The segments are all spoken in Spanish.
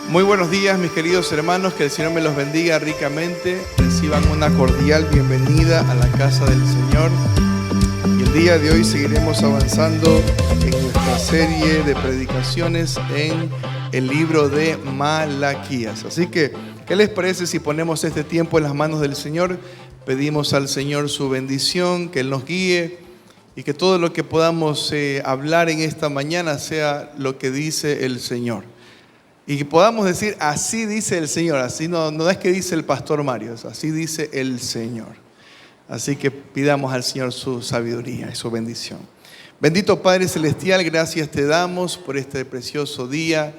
Muy buenos días, mis queridos hermanos, que el Señor me los bendiga ricamente. Reciban una cordial bienvenida a la casa del Señor. Y el día de hoy seguiremos avanzando en nuestra serie de predicaciones en el libro de Malaquías. Así que, ¿qué les parece si ponemos este tiempo en las manos del Señor? Pedimos al Señor su bendición, que Él nos guíe y que todo lo que podamos hablar en esta mañana sea lo que dice el Señor. Y que podamos decir, así dice el Señor, así no es que dice el pastor Mario, así dice el Señor. Así que pidamos al Señor su sabiduría y su bendición. Bendito Padre Celestial, gracias te damos por este precioso día.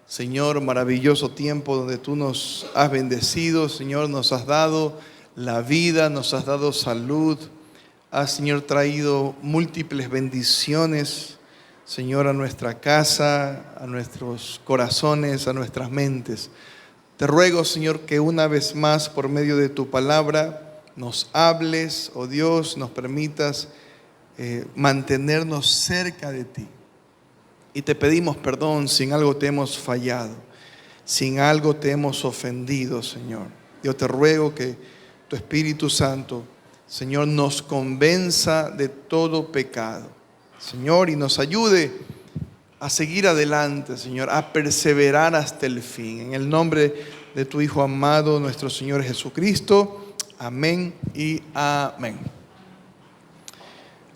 Señor, maravilloso tiempo donde tú nos has bendecido. Señor, nos has dado la vida, nos has dado salud. Has, Señor, traído múltiples bendiciones, Señor, a nuestra casa, a nuestros corazones, a nuestras mentes. Te ruego, Señor, que una vez más, por medio de tu palabra, nos hables, oh Dios, nos permitas mantenernos cerca de ti. Y te pedimos perdón si en algo te hemos fallado, si en algo te hemos ofendido, Señor. Yo te ruego que tu Espíritu Santo, Señor, nos convenza de todo pecado, Señor, y nos ayude a seguir adelante, Señor, a perseverar hasta el fin. En el nombre de tu Hijo amado, nuestro Señor Jesucristo. Amén y amén.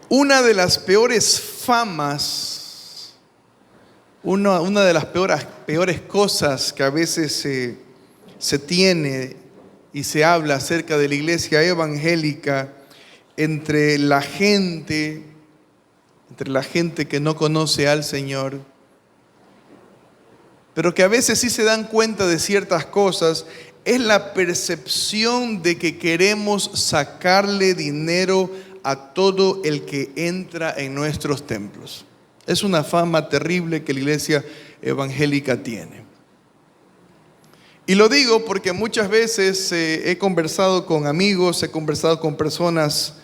Una de las peores famas, una de las peores cosas que a veces se tiene y se habla acerca de la iglesia evangélica entre la gente que no conoce al Señor, pero que a veces sí se dan cuenta de ciertas cosas, es la percepción de que queremos sacarle dinero a todo el que entra en nuestros templos. Es una fama terrible que la iglesia evangélica tiene. Y lo digo porque muchas veces he conversado con amigos, he conversado con personas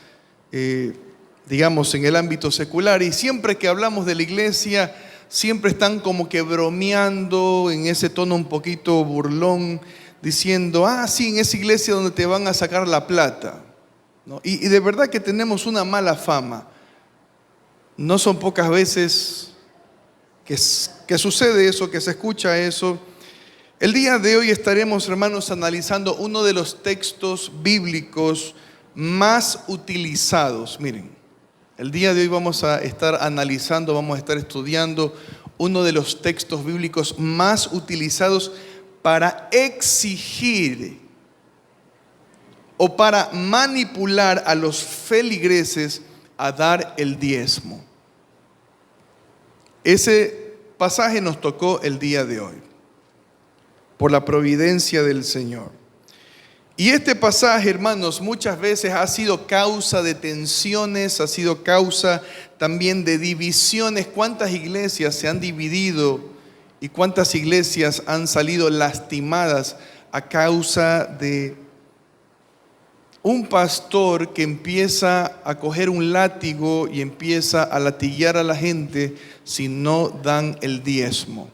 digamos, en el ámbito secular, y siempre que hablamos de la iglesia, siempre están como que bromeando en ese tono un poquito burlón, diciendo, sí, en esa iglesia donde te van a sacar la plata, ¿no? Y de verdad que tenemos una mala fama. No son pocas veces que sucede eso, que se escucha eso. El día de hoy estaremos, hermanos, analizando uno de los textos bíblicos más utilizados. Miren, el día de hoy vamos a estar analizando, vamos a estar estudiando uno de los textos bíblicos más utilizados para exigir o para manipular a los feligreses a dar el diezmo. Ese pasaje nos tocó el día de hoy, por la providencia del Señor. Y este pasaje, hermanos, muchas veces ha sido causa de tensiones, ha sido causa también de divisiones. ¿Cuántas iglesias se han dividido y cuántas iglesias han salido lastimadas a causa de un pastor que empieza a coger un látigo y empieza a latillar a la gente si no dan el diezmo?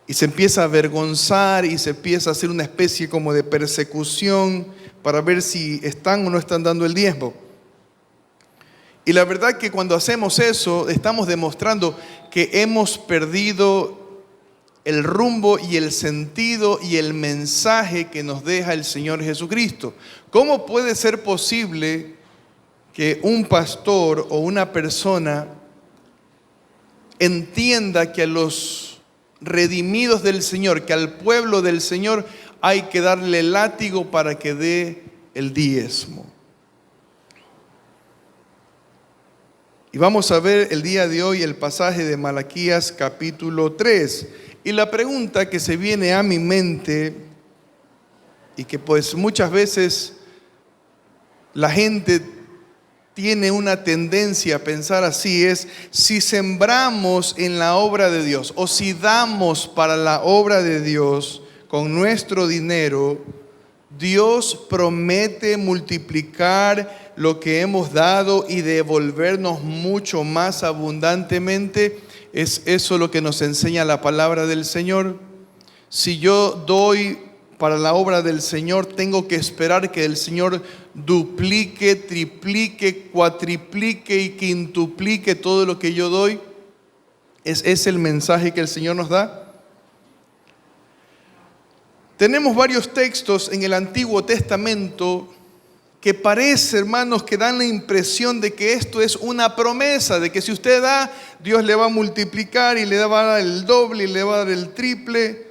Y se empieza a avergonzar y se empieza a hacer una especie como de persecución para ver si están o no están dando el diezmo. Y la verdad que cuando hacemos eso, estamos demostrando que hemos perdido el rumbo y el sentido y el mensaje que nos deja el Señor Jesucristo. ¿Cómo puede ser posible que un pastor o una persona entienda que a los redimidos del Señor, que al pueblo del Señor hay que darle látigo para que dé el diezmo? Y vamos a ver el día de hoy el pasaje de Malaquías capítulo 3. Y la pregunta que se viene a mi mente, y que pues muchas veces la gente tiene una tendencia a pensar así, es: si sembramos en la obra de Dios o si damos para la obra de Dios con nuestro dinero, Dios promete multiplicar lo que hemos dado y devolvernos mucho más abundantemente. ¿Es eso lo que nos enseña la palabra del Señor? Si yo doy para la obra del Señor, tengo que esperar que el Señor duplique, triplique, cuatriplique y quintuplique todo lo que yo doy. ¿Es el mensaje que el Señor nos da? Tenemos varios textos en el Antiguo Testamento que parece, hermanos, que dan la impresión de que esto es una promesa, de que si usted da, Dios le va a multiplicar y le va a dar el doble y le va a dar el triple.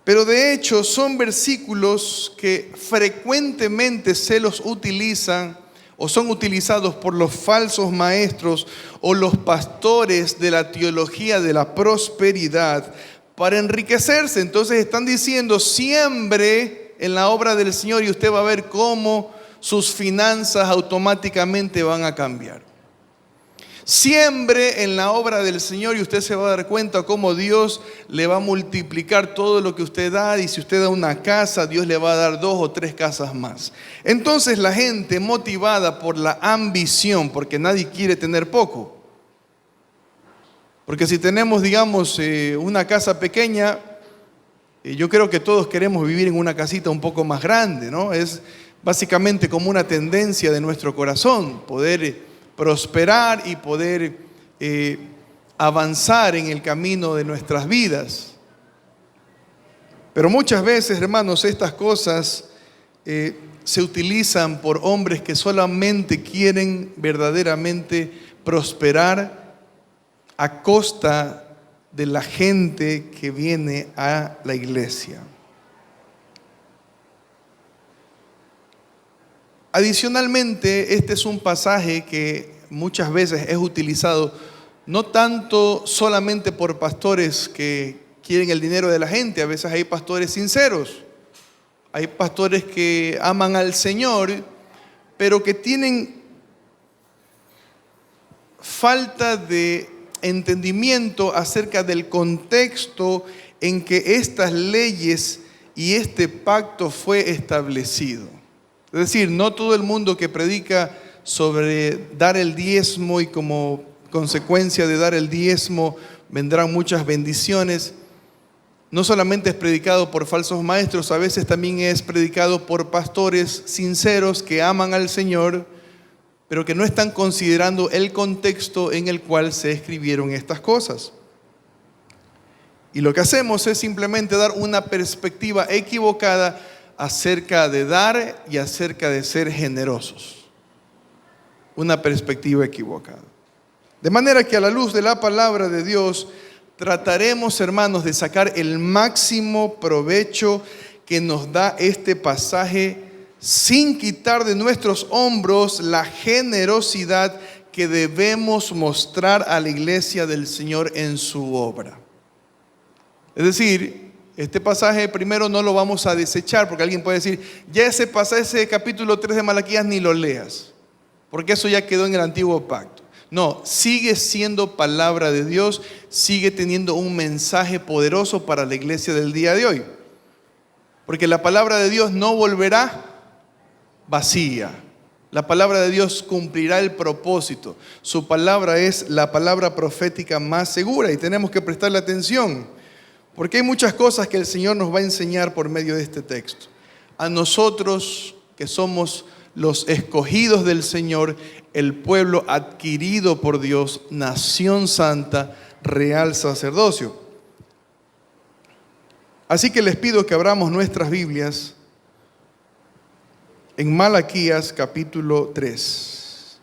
Pero de hecho son versículos que frecuentemente se los utilizan o son utilizados por los falsos maestros o los pastores de la teología de la prosperidad para enriquecerse. Entonces están diciendo, siembre en la obra del Señor y usted va a ver cómo sus finanzas automáticamente van a cambiar. Siembre en la obra del Señor y usted se va a dar cuenta cómo Dios le va a multiplicar todo lo que usted da. Y si usted da una casa, Dios le va a dar 2 o 3 casas más. Entonces la gente motivada por la ambición, porque nadie quiere tener poco. Porque si tenemos, digamos, una casa pequeña, yo creo que todos queremos vivir en una casita un poco más grande, ¿no? Es básicamente como una tendencia de nuestro corazón, poder prosperar y poder avanzar en el camino de nuestras vidas. Pero muchas veces, hermanos, estas cosas se utilizan por hombres que solamente quieren verdaderamente prosperar a costa de la gente que viene a la iglesia. Adicionalmente, este es un pasaje que muchas veces es utilizado no tanto solamente por pastores que quieren el dinero de la gente. A veces hay pastores sinceros, hay pastores que aman al Señor, pero que tienen falta de entendimiento acerca del contexto en que estas leyes y este pacto fue establecido. Es decir, no todo el mundo que predica sobre dar el diezmo y como consecuencia de dar el diezmo vendrán muchas bendiciones, no solamente es predicado por falsos maestros, a veces también es predicado por pastores sinceros que aman al Señor, pero que no están considerando el contexto en el cual se escribieron estas cosas. Y lo que hacemos es simplemente dar una perspectiva equivocada acerca de dar y acerca de ser generosos. Una perspectiva equivocada. De manera que a la luz de la palabra de Dios trataremos, hermanos, de sacar el máximo provecho que nos da este pasaje sin quitar de nuestros hombros la generosidad que debemos mostrar a la iglesia del Señor en su obra. Es decir, este pasaje primero no lo vamos a desechar, porque alguien puede decir, ya ese pasaje, ese capítulo 3 de Malaquías ni lo leas, porque eso ya quedó en el antiguo pacto. No, sigue siendo palabra de Dios, sigue teniendo un mensaje poderoso para la iglesia del día de hoy. Porque la palabra de Dios no volverá vacía. La palabra de Dios cumplirá el propósito. Su palabra es la palabra profética más segura y tenemos que prestarle atención. Porque hay muchas cosas que el Señor nos va a enseñar por medio de este texto. A nosotros que somos los escogidos del Señor, el pueblo adquirido por Dios, nación santa, real sacerdocio. Así que les pido que abramos nuestras Biblias en Malaquías capítulo 3.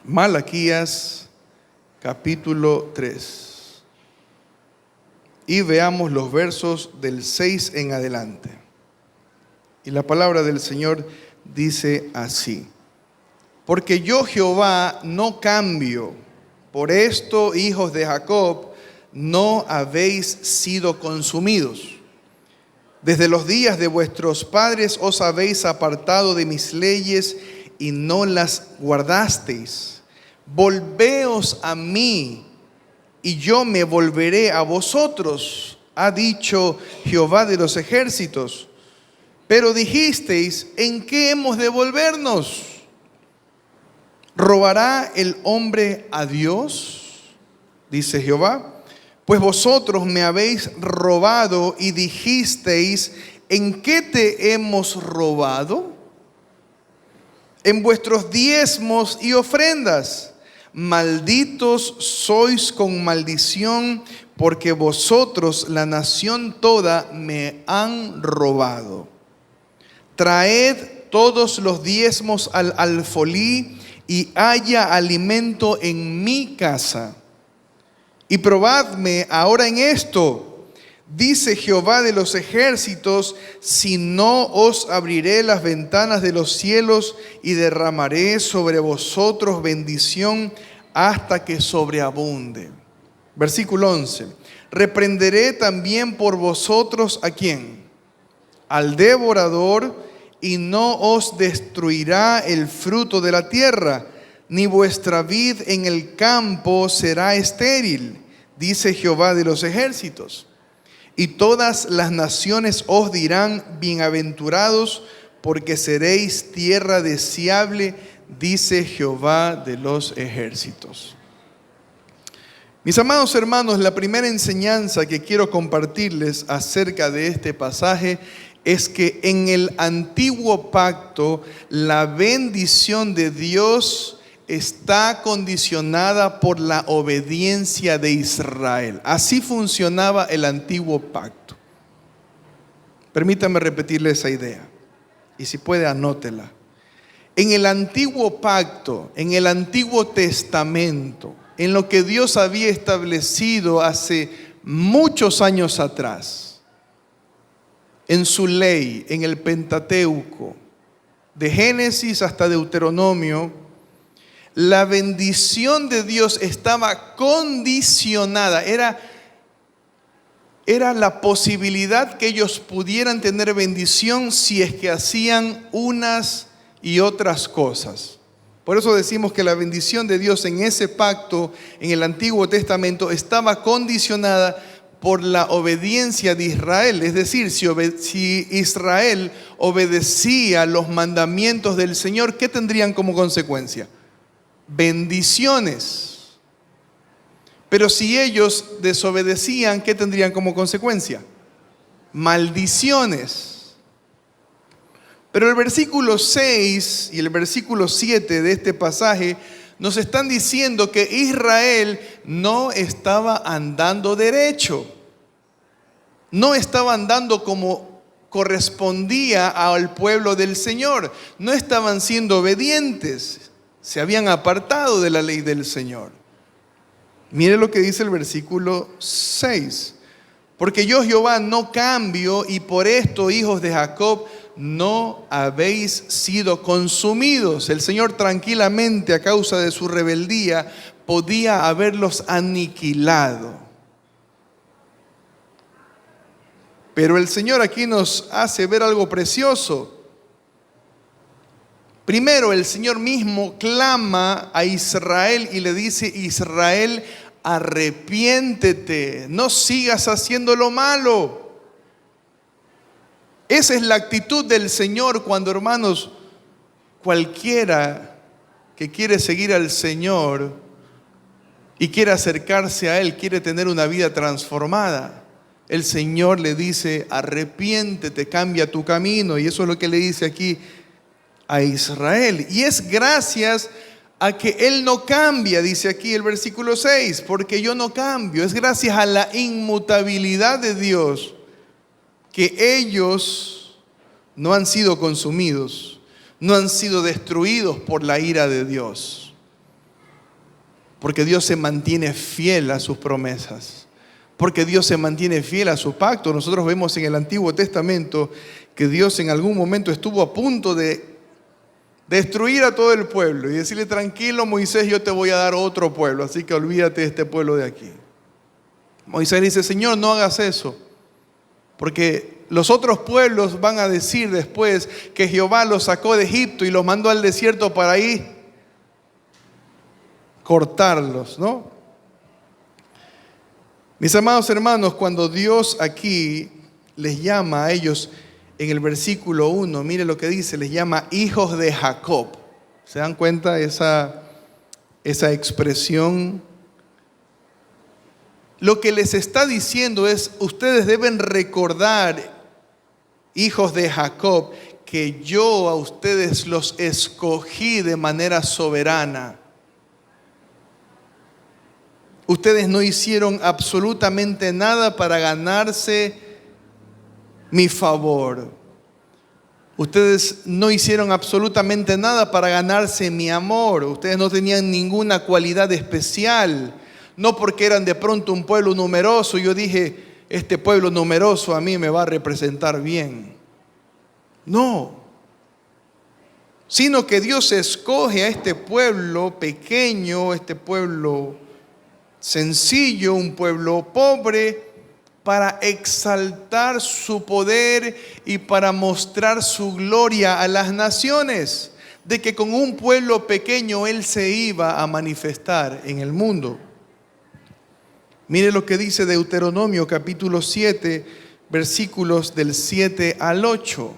Malaquías capítulo 3. Y veamos los versos del 6 en adelante. Y la palabra del Señor dice así: porque yo, Jehová, no cambio. Por esto, hijos de Jacob, no habéis sido consumidos. Desde los días de vuestros padres os habéis apartado de mis leyes y no las guardasteis. Volveos a mí y yo me volveré a vosotros, ha dicho Jehová de los ejércitos. Pero dijisteis, ¿en qué hemos de volvernos? ¿Robará el hombre a Dios? Dice Jehová. Pues vosotros me habéis robado y dijisteis, ¿en qué te hemos robado? En vuestros diezmos y ofrendas. Malditos sois con maldición, porque vosotros, la nación toda, me han robado. Traed todos los diezmos al alfolí y haya alimento en mi casa. Y probadme ahora en esto, dice Jehová de los ejércitos, si no os abriré las ventanas de los cielos y derramaré sobre vosotros bendición hasta que sobreabunde. Versículo 11. Reprenderé también por vosotros ¿a quién? Al devorador, y no os destruirá el fruto de la tierra, ni vuestra vid en el campo será estéril, dice Jehová de los ejércitos. Y todas las naciones os dirán, bienaventurados, porque seréis tierra deseable, dice Jehová de los ejércitos. Mis amados hermanos, la primera enseñanza que quiero compartirles acerca de este pasaje es que en el antiguo pacto la bendición de Dios está condicionada por la obediencia de Israel. Así funcionaba el antiguo pacto. Permítame repetirle esa idea, y si puede anótela. En el antiguo pacto, en el Antiguo Testamento, en lo que Dios había establecido hace muchos años atrás, en su ley, en el Pentateuco, de Génesis hasta Deuteronomio, la bendición de Dios estaba condicionada. Era la posibilidad que ellos pudieran tener bendición si es que hacían unas y otras cosas. Por eso decimos que la bendición de Dios en ese pacto, en el Antiguo Testamento, estaba condicionada por la obediencia de Israel. Es decir, si Israel obedecía los mandamientos del Señor, ¿qué tendrían como consecuencia? Bendiciones. Pero si ellos desobedecían, ¿qué tendrían como consecuencia? Maldiciones. Pero el versículo 6 y el versículo 7 de este pasaje nos están diciendo que Israel no estaba andando derecho, no estaba andando como correspondía al pueblo del Señor, no estaban siendo obedientes, se habían apartado de la ley del Señor. Mire lo que dice el versículo 6. Porque yo, Jehová, no cambio, y por esto, hijos de Jacob, no habéis sido consumidos. El Señor tranquilamente, a causa de su rebeldía, podía haberlos aniquilado. Pero el Señor aquí nos hace ver algo precioso. Primero, el Señor mismo clama a Israel y le dice: Israel, arrepiéntete, no sigas haciendo lo malo. Esa es la actitud del Señor cuando, hermanos, cualquiera que quiere seguir al Señor y quiere acercarse a Él, quiere tener una vida transformada, el Señor le dice: arrepiéntete, cambia tu camino. Y eso es lo que le dice aquí a Israel. Y es gracias a que Él no cambia, dice aquí el versículo 6, porque yo no cambio. Es gracias a la inmutabilidad de Dios que ellos no han sido consumidos, no han sido destruidos por la ira de Dios. Porque Dios se mantiene fiel a sus promesas, porque Dios se mantiene fiel a su pacto. Nosotros vemos en el Antiguo Testamento que Dios en algún momento estuvo a punto de destruir a todo el pueblo y decirle: tranquilo, Moisés, yo te voy a dar otro pueblo, así que olvídate de este pueblo de aquí. Moisés dice: Señor, no hagas eso, porque los otros pueblos van a decir después que Jehová los sacó de Egipto y los mandó al desierto para ahí cortarlos, ¿no? Mis amados hermanos, cuando Dios aquí les llama a ellos en el versículo 1, mire lo que dice, les llama hijos de Jacob. ¿Se dan cuenta esa expresión Lo que les está diciendo es, ustedes deben recordar, hijos de Jacob, que yo a ustedes los escogí de manera soberana. Ustedes no hicieron absolutamente nada para ganarse mi favor. Ustedes no hicieron absolutamente nada para ganarse mi amor. Ustedes no tenían ninguna cualidad especial. No porque eran de pronto un pueblo numeroso. Yo dije, este pueblo numeroso a mí me va a representar bien. No. Sino que Dios escoge a este pueblo pequeño, este pueblo sencillo, un pueblo pobre, para exaltar su poder y para mostrar su gloria a las naciones, de que con un pueblo pequeño Él se iba a manifestar en el mundo. Mire lo que dice Deuteronomio capítulo 7, versículos del 7 al 8.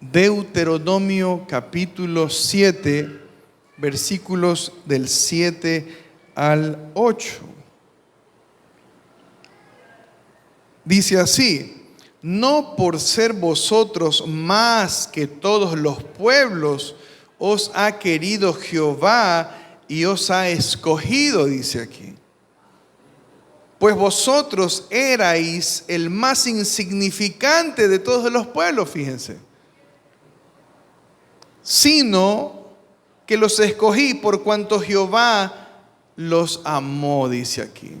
Deuteronomio capítulo 7, versículos del 7 al 8. Dice así: no por ser vosotros más que todos los pueblos, os ha querido Jehová y os ha escogido, dice aquí. Pues vosotros erais el más insignificante de todos los pueblos, fíjense. Sino que los escogí por cuanto Jehová los amó, dice aquí.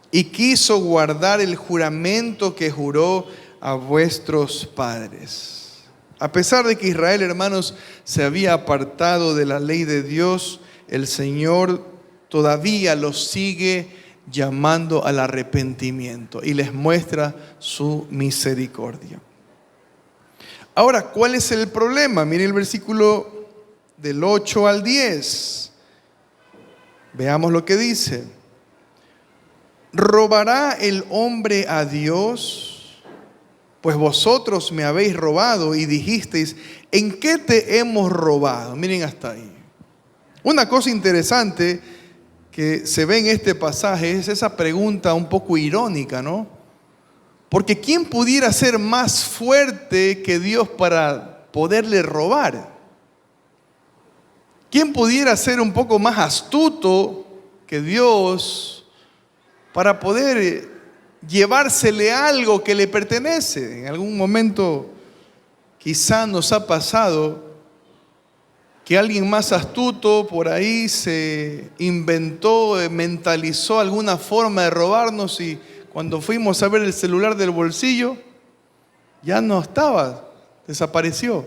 Y quiso guardar el juramento que juró a vuestros padres. A pesar de que Israel, hermanos, se había apartado de la ley de Dios, el Señor todavía los sigue llamando al arrepentimiento y les muestra su misericordia. Ahora, ¿cuál es el problema? Mire el versículo del 8 al 10. Veamos lo que dice. ¿Robará el hombre a Dios? Pues vosotros me habéis robado y dijisteis, ¿en qué te hemos robado? Miren hasta ahí. Una cosa interesante que se ve en este pasaje es esa pregunta un poco irónica, ¿no? Porque ¿quién pudiera ser más fuerte que Dios para poderle robar? ¿Quién pudiera ser un poco más astuto que Dios para poder llevársele algo que le pertenece? En algún momento quizá nos ha pasado que alguien más astuto por ahí se inventó, mentalizó alguna forma de robarnos, y cuando fuimos a ver el celular del bolsillo, ya no estaba, desapareció.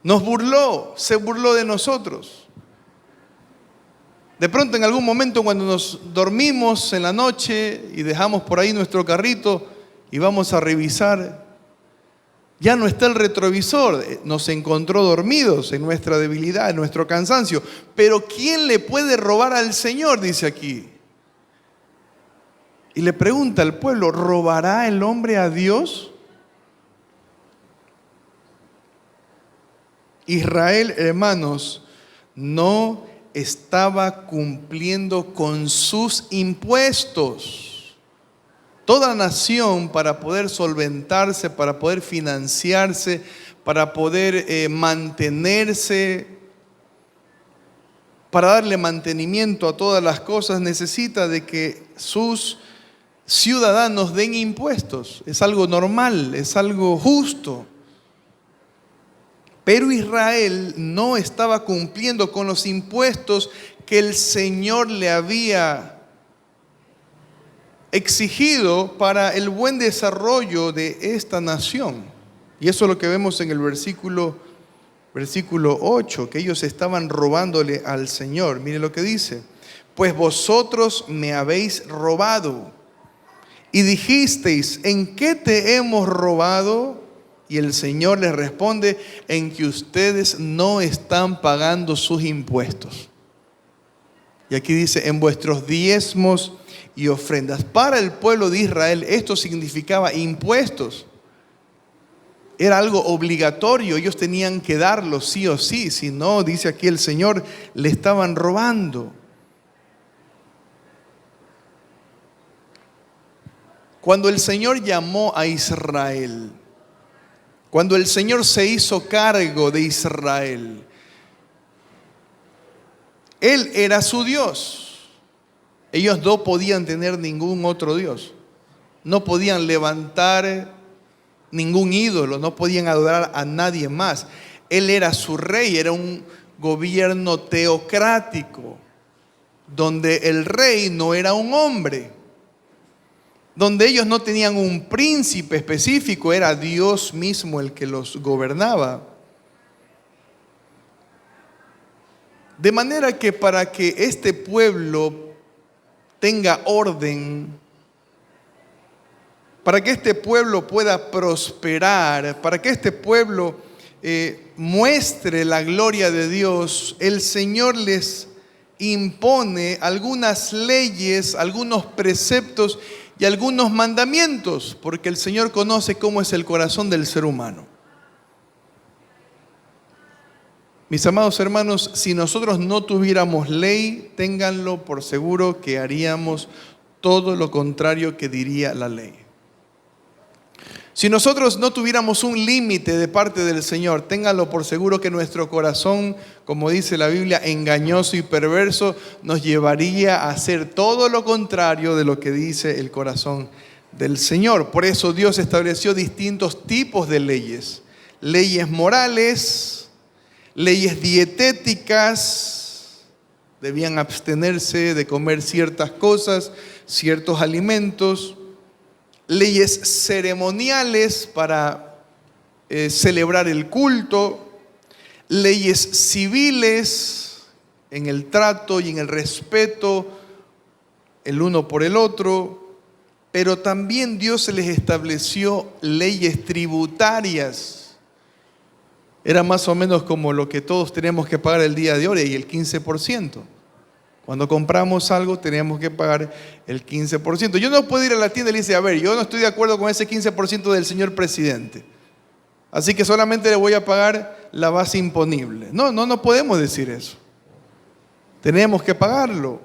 Nos burló, se burló de nosotros. De pronto en algún momento cuando nos dormimos en la noche y dejamos por ahí nuestro carrito y vamos a revisar, ya no está el retrovisor, nos encontró dormidos en nuestra debilidad, en nuestro cansancio. Pero ¿quién le puede robar al Señor? Dice aquí. Y le pregunta al pueblo, ¿robará el hombre a Dios? Israel, hermanos, no estaba cumpliendo con sus impuestos. Toda nación, para poder solventarse, para poder financiarse, para poder mantenerse, para darle mantenimiento a todas las cosas, necesita de que sus ciudadanos den impuestos. Es algo normal, es algo justo. Pero Israel no estaba cumpliendo con los impuestos que el Señor le había exigido para el buen desarrollo de esta nación. Y eso es lo que vemos en el versículo 8, que ellos estaban robándole al Señor. Mire lo que dice: pues vosotros me habéis robado y dijisteis, ¿en qué te hemos robado? Y el Señor les responde, en que ustedes no están pagando sus impuestos. Y aquí dice, en vuestros diezmos y ofrendas. Para el pueblo de Israel esto significaba impuestos. Era algo obligatorio, ellos tenían que darlo sí o sí. Si no, dice aquí el Señor, le estaban robando. Cuando el Señor llamó a Israel, cuando el Señor se hizo cargo de Israel, Él era su Dios. Ellos no podían tener ningún otro Dios. No podían levantar ningún ídolo, no podían adorar a nadie más. Él era su rey, era un gobierno teocrático, donde el rey no era un hombre, donde ellos no tenían un príncipe específico, era Dios mismo el que los gobernaba. De manera que para que este pueblo tenga orden, para que este pueblo pueda prosperar, para que este pueblo muestre la gloria de Dios, el Señor les impone algunas leyes, algunos preceptos y algunos mandamientos, porque el Señor conoce cómo es el corazón del ser humano. Mis amados hermanos, si nosotros no tuviéramos ley, ténganlo por seguro que haríamos todo lo contrario que diría la ley. Si nosotros no tuviéramos un límite de parte del Señor, ténganlo por seguro que nuestro corazón, como dice la Biblia, engañoso y perverso, nos llevaría a hacer todo lo contrario de lo que dice el corazón del Señor. Por eso Dios estableció distintos tipos de leyes. Leyes morales, leyes dietéticas, debían abstenerse de comer ciertas cosas, ciertos alimentos. Leyes ceremoniales para celebrar el culto, leyes civiles en el trato y en el respeto el uno por el otro, pero también Dios les estableció leyes tributarias. Era más o menos como lo que todos tenemos que pagar el día de hoy, y el 15%. Cuando compramos algo tenemos que pagar el 15%. Yo no puedo ir a la tienda y le dice, a ver, yo no estoy de acuerdo con ese 15% del señor presidente, así que solamente le voy a pagar la base imponible. No podemos decir eso. Tenemos que pagarlo,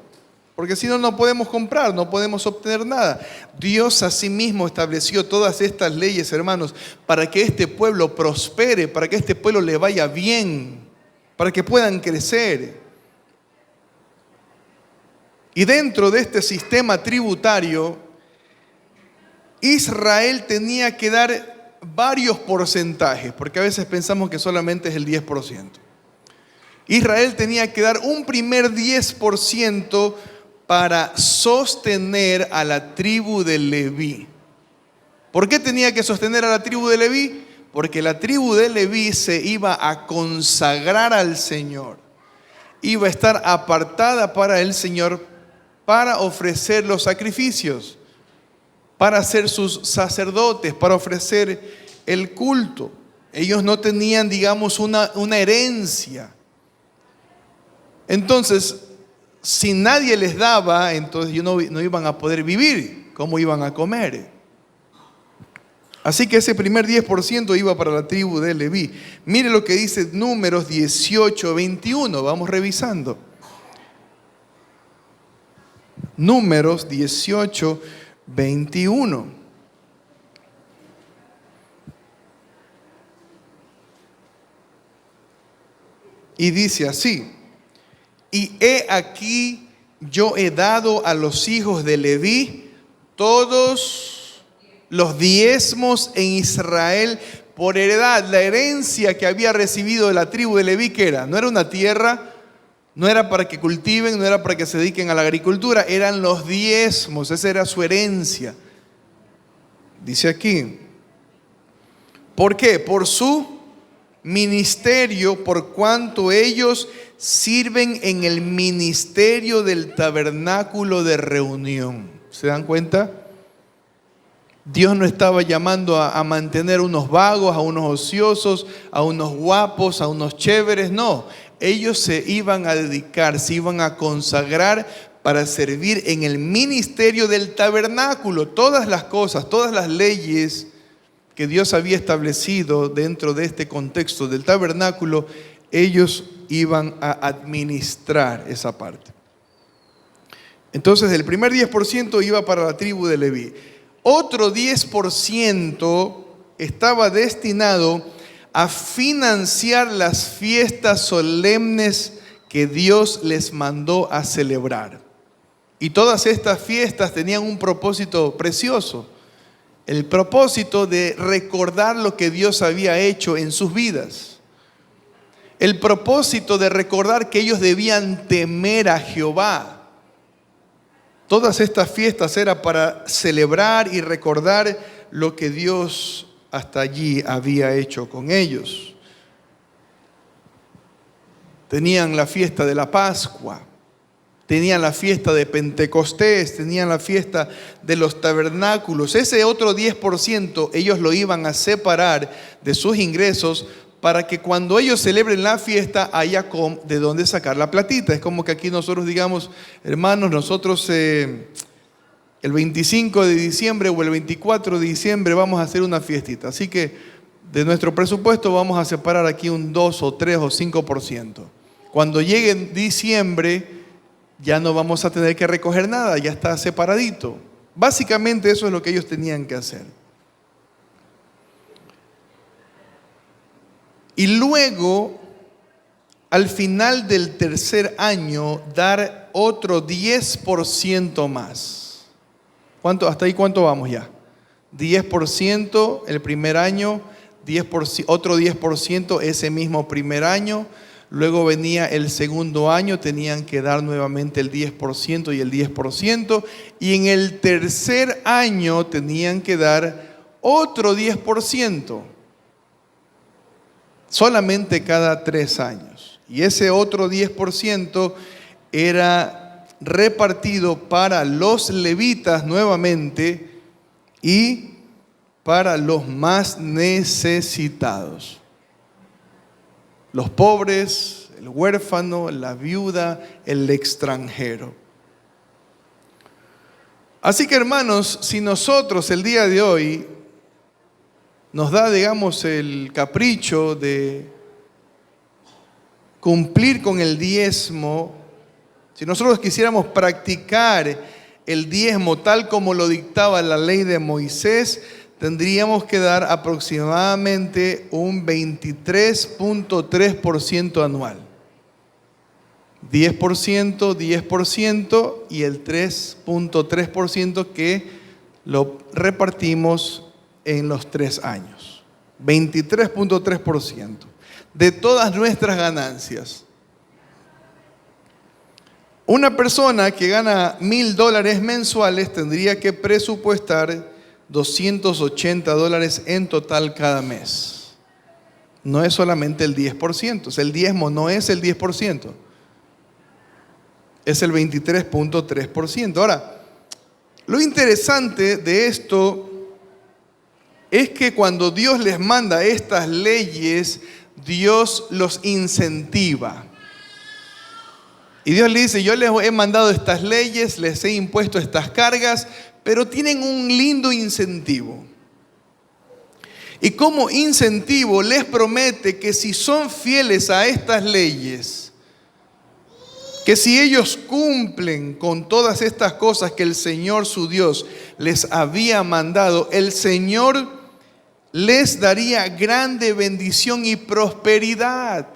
porque si no, no podemos comprar, no podemos obtener nada. Dios asimismo estableció todas estas leyes, hermanos, para que este pueblo prospere, para que este pueblo le vaya bien, para que puedan crecer. Y dentro de este sistema tributario, Israel tenía que dar varios porcentajes, porque a veces pensamos que solamente es el 10%. Israel tenía que dar un primer 10% para sostener a la tribu de Leví. ¿Por qué tenía que sostener a la tribu de Leví? Porque la tribu de Leví se iba a consagrar al Señor. Iba a estar apartada para el Señor, para ofrecer los sacrificios, para ser sus sacerdotes, para ofrecer el culto. Ellos no tenían, digamos, una herencia. Entonces, si nadie les daba, entonces ellos no iban a poder vivir. ¿Cómo iban a comer? Así que ese primer 10% iba para la tribu de Leví. Mire lo que dice Números 18:21. Vamos revisando. Números 18:21. Y dice así: y he aquí, yo he dado a los hijos de Leví todos los diezmos en Israel por heredad. La herencia que había recibido de la tribu de Leví, ¿qué era? No era una tierra, no era para que cultiven, no era para que se dediquen a la agricultura, eran los diezmos, esa era su herencia. Dice aquí, ¿por qué? Por su ministerio, por cuanto ellos sirven en el ministerio del tabernáculo de reunión. ¿Se dan cuenta? Dios no estaba llamando a mantener unos vagos, a unos ociosos, a unos guapos, a unos chéveres, no. Ellos se iban a dedicar, se iban a consagrar para servir en el ministerio del tabernáculo. Todas las cosas, todas las leyes que Dios había establecido dentro de este contexto del tabernáculo, ellos iban a administrar esa parte. Entonces el primer 10% iba para la tribu de Leví. otro 10% estaba destinado a financiar las fiestas solemnes que Dios les mandó a celebrar. Y todas estas fiestas tenían un propósito precioso, el propósito de recordar lo que Dios había hecho en sus vidas, el propósito de recordar que ellos debían temer a Jehová. Todas estas fiestas eran para celebrar y recordar lo que Dios hasta allí había hecho con ellos. Tenían la fiesta de la Pascua, tenían la fiesta de Pentecostés, tenían la fiesta de los tabernáculos. Ese otro 10% ellos lo iban a separar de sus ingresos para que cuando ellos celebren la fiesta haya de dónde sacar la platita. Es como que aquí nosotros digamos, hermanos, nosotros el 25 de diciembre o el 24 de diciembre vamos a hacer una fiestita. Así que de nuestro presupuesto vamos a separar aquí un 2 o 3 o 5%. Cuando llegue diciembre ya no vamos a tener que recoger nada, ya está separadito. Básicamente eso es lo que ellos tenían que hacer. Y luego, al final del tercer año, dar otro 10% más. ¿Cuánto? ¿Hasta ahí cuánto vamos ya? 10% el primer año, otro 10% ese mismo primer año. Luego venía el segundo año, tenían que dar nuevamente el 10% y el 10%. Y en el tercer año tenían que dar otro 10%. Solamente cada 3 años. Y ese otro 10% era repartido para los levitas nuevamente y para los más necesitados. Los pobres, el huérfano, la viuda, el extranjero. Así que hermanos, si nosotros el día de hoy nos da, digamos, el capricho de cumplir con el diezmo, si nosotros quisiéramos practicar el diezmo tal como lo dictaba la ley de Moisés, tendríamos que dar aproximadamente un 23.3% anual. 10%, 10% y el 3.3% que lo repartimos en los 3 años. 23.3% de todas nuestras ganancias. Una persona que gana $1,000 mensuales tendría que presupuestar $280 en total cada mes. No es solamente el 10%, o sea, el diezmo no es el 10%, es el 23.3%. Ahora, lo interesante de esto es que cuando Dios les manda estas leyes, Dios los incentiva. Y Dios le dice, yo les he mandado estas leyes, les he impuesto estas cargas, pero tienen un lindo incentivo. Y como incentivo les promete que si son fieles a estas leyes, que si ellos cumplen con todas estas cosas que el Señor su Dios les había mandado, el Señor les daría grande bendición y prosperidad.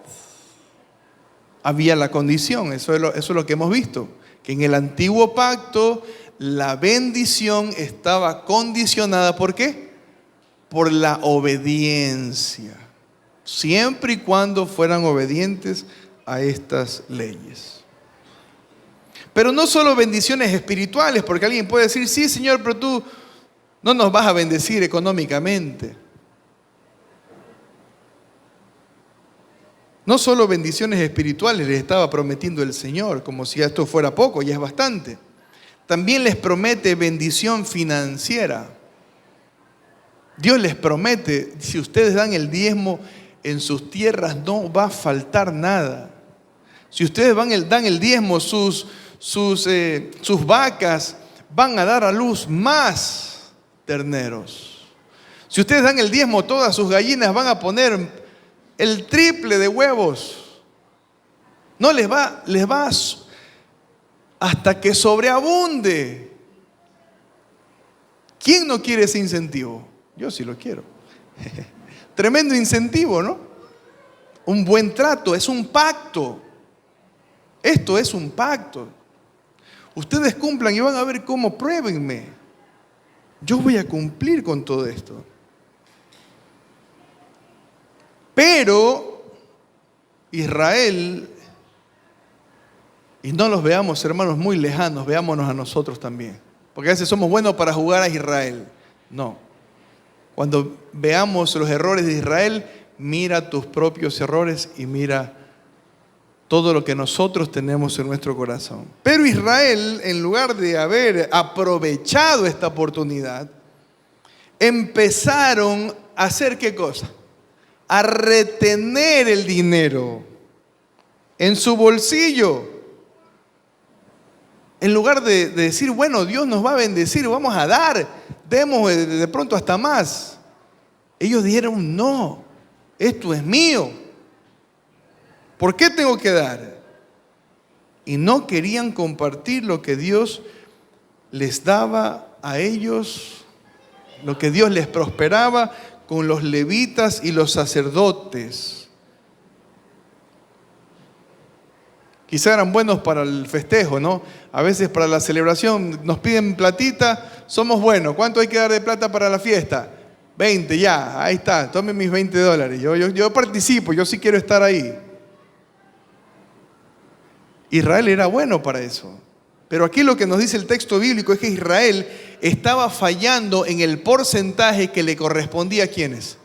Había la condición, eso es lo que hemos visto, que en el antiguo pacto la bendición estaba condicionada, ¿por qué? Por la obediencia, siempre y cuando fueran obedientes a estas leyes. Pero no solo bendiciones espirituales, porque alguien puede decir, sí, Señor, pero tú no nos vas a bendecir económicamente. No solo bendiciones espirituales les estaba prometiendo el Señor, como si esto fuera poco, ya es bastante. También les promete bendición financiera. Dios les promete, si ustedes dan el diezmo en sus tierras, no va a faltar nada. Si ustedes dan el diezmo, sus vacas van a dar a luz más terneros. Si ustedes dan el diezmo, todas sus gallinas van a poner el triple de huevos. No les va hasta que sobreabunde. ¿Quién no quiere ese incentivo? Yo sí lo quiero. Tremendo incentivo, ¿no? Un buen trato, es un pacto. Esto es un pacto. Ustedes cumplan y van a ver cómo, pruébenme. Yo voy a cumplir con todo esto. Pero Israel, y no los veamos, hermanos, muy lejanos, veámonos a nosotros también. Porque a veces somos buenos para jugar a Israel. No. Cuando veamos los errores de Israel, mira tus propios errores y mira todo lo que nosotros tenemos en nuestro corazón. Pero Israel, en lugar de haber aprovechado esta oportunidad, empezaron a hacer ¿qué cosa? A retener el dinero en su bolsillo. En lugar de decir, bueno, Dios nos va a bendecir, vamos a dar, demos de pronto hasta más. Ellos dijeron, no, esto es mío. ¿Por qué tengo que dar? Y no querían compartir lo que Dios les daba a ellos, lo que Dios les prosperaba con los levitas y los sacerdotes. Quizá eran buenos para el festejo, ¿no? A veces para la celebración nos piden platita, somos buenos. ¿Cuánto hay que dar de plata para la fiesta? 20, ya, ahí está, tomen mis $20. Yo participo, yo sí quiero estar ahí. Israel era bueno para eso. Pero aquí lo que nos dice el texto bíblico es que Israel estaba fallando en el porcentaje que le correspondía a ¿quiénes?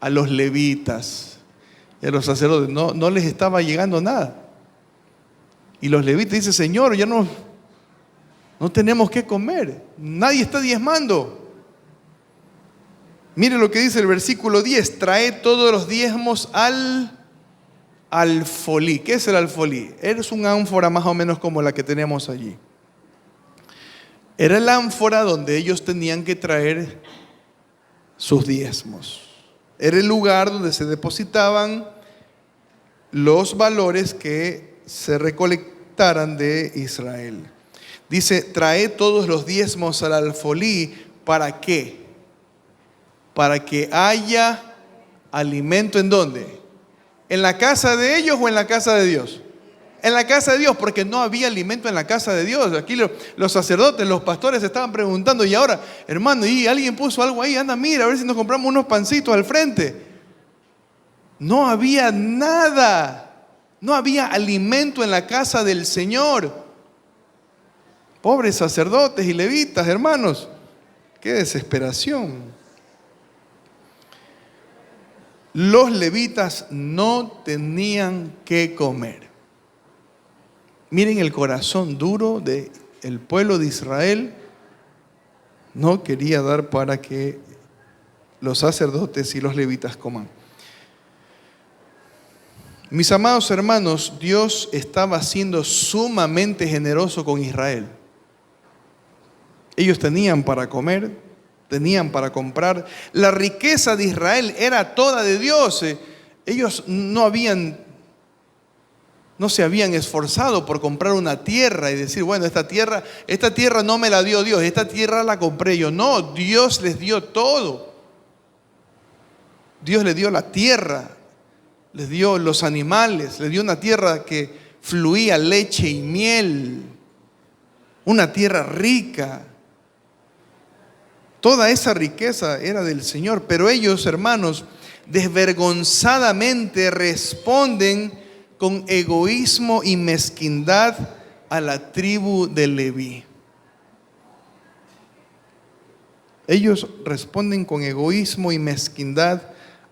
A los levitas y a los sacerdotes. No les estaba llegando nada. Y los levitas dicen, Señor, ya no tenemos qué comer. Nadie está diezmando. Mire lo que dice el versículo 10. Trae todos los diezmos al alfolí. ¿Qué es el alfolí? Es un ánfora más o menos como la que tenemos allí. Era el ánfora donde ellos tenían que traer sus diezmos. Era el lugar donde se depositaban los valores que se recolectaran de Israel. Dice, trae todos los diezmos al alfolí. ¿Para qué? Para que haya alimento. ¿En dónde? ¿En la casa de ellos o en la casa de Dios? En la casa de Dios, porque no había alimento en la casa de Dios. Aquí los sacerdotes, los pastores estaban preguntando, y ahora, hermano, ¿y alguien puso algo ahí? Anda, mira, a ver si nos compramos unos pancitos al frente. No había nada. No había alimento en la casa del Señor. Pobres sacerdotes y levitas, hermanos. Qué desesperación. Los levitas no tenían que comer. Miren el corazón duro del pueblo de Israel. No quería dar para que los sacerdotes y los levitas coman. Mis amados hermanos, Dios estaba siendo sumamente generoso con Israel. Ellos tenían para comer, tenían para comprar. La riqueza de Israel era toda de Dios. Ellos no se habían esforzado por comprar una tierra y decir, bueno, esta tierra no me la dio Dios, esta tierra la compré yo. No, Dios les dio todo. Dios les dio la tierra, les dio los animales, les dio una tierra que fluía leche y miel, una tierra rica. Toda esa riqueza era del Señor, pero ellos, hermanos, desvergonzadamente responden con egoísmo y mezquindad a la tribu de Leví. Ellos responden con egoísmo y mezquindad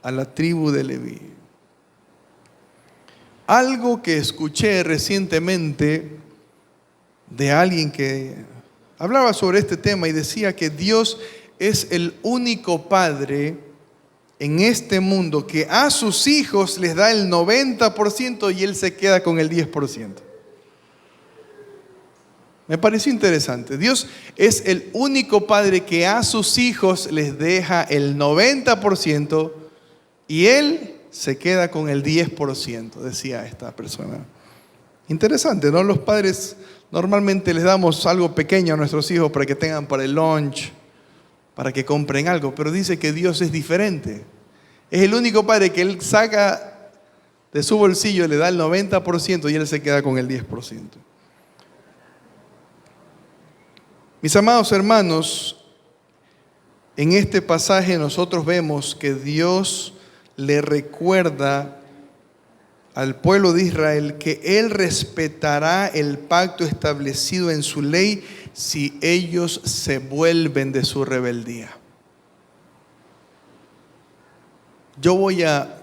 a la tribu de Leví. Algo que escuché recientemente de alguien que hablaba sobre este tema y decía que Dios es el único padre en este mundo que a sus hijos les da el 90% y Él se queda con el 10%. Me pareció interesante. Dios es el único padre que a sus hijos les deja el 90% y Él se queda con el 10%, decía esta persona. Interesante, ¿no? Los padres normalmente les damos algo pequeño a nuestros hijos para que tengan para el lunch, para que compren algo, pero dice que Dios es diferente. Es el único padre que Él saca de su bolsillo, le da el 90% y Él se queda con el 10%. Mis amados hermanos, en este pasaje nosotros vemos que Dios le recuerda al pueblo de Israel que Él respetará el pacto establecido en su ley si ellos se vuelven de su rebeldía. Yo voy a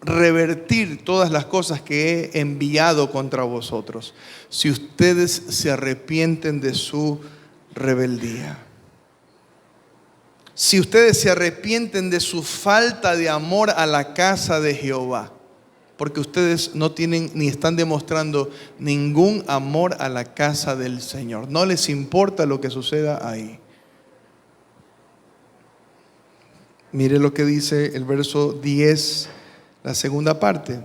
revertir todas las cosas que he enviado contra vosotros si ustedes se arrepienten de su rebeldía. Si ustedes se arrepienten de su falta de amor a la casa de Jehová, porque ustedes no tienen ni están demostrando ningún amor a la casa del Señor. No les importa lo que suceda ahí. Mire lo que dice el verso 10, la segunda parte.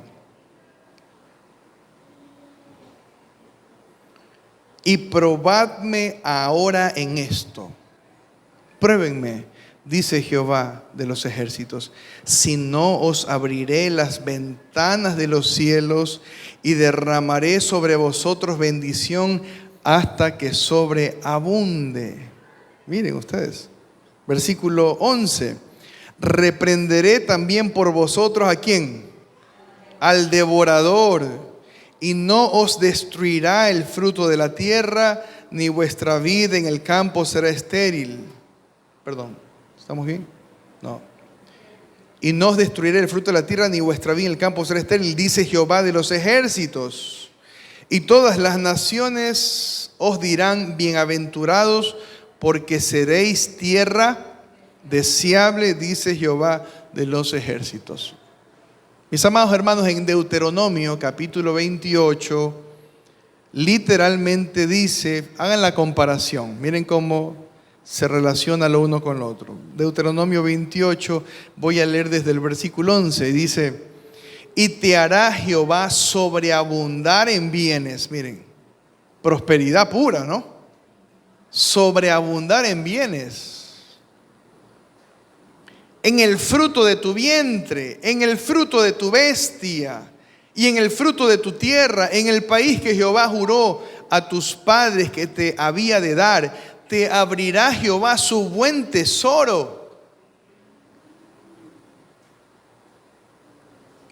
Y probadme ahora en esto. Pruébenme, dice Jehová de los ejércitos, si no os abriré las ventanas de los cielos y derramaré sobre vosotros bendición hasta que sobreabunde. Miren ustedes, versículo 11. Reprenderé también por vosotros ¿a quién? Al devorador, y no os destruirá el fruto de la tierra, ni vuestra vid en el campo será estéril. Perdón, ¿estamos bien? No. Y no os destruiré el fruto de la tierra, ni vuestra vid en el campo será estéril, dice Jehová de los ejércitos. Y todas las naciones os dirán bienaventurados, porque seréis tierra deseable, dice Jehová de los ejércitos. Mis amados hermanos, en Deuteronomio capítulo 28, literalmente dice, hagan la comparación, miren cómo se relaciona lo uno con lo otro. Deuteronomio 28, voy a leer desde el versículo 11, dice, y te hará Jehová sobreabundar en bienes, miren, prosperidad pura, ¿no? Sobreabundar en bienes. En el fruto de tu vientre, en el fruto de tu bestia y en el fruto de tu tierra, en el país que Jehová juró a tus padres que te había de dar, te abrirá Jehová su buen tesoro,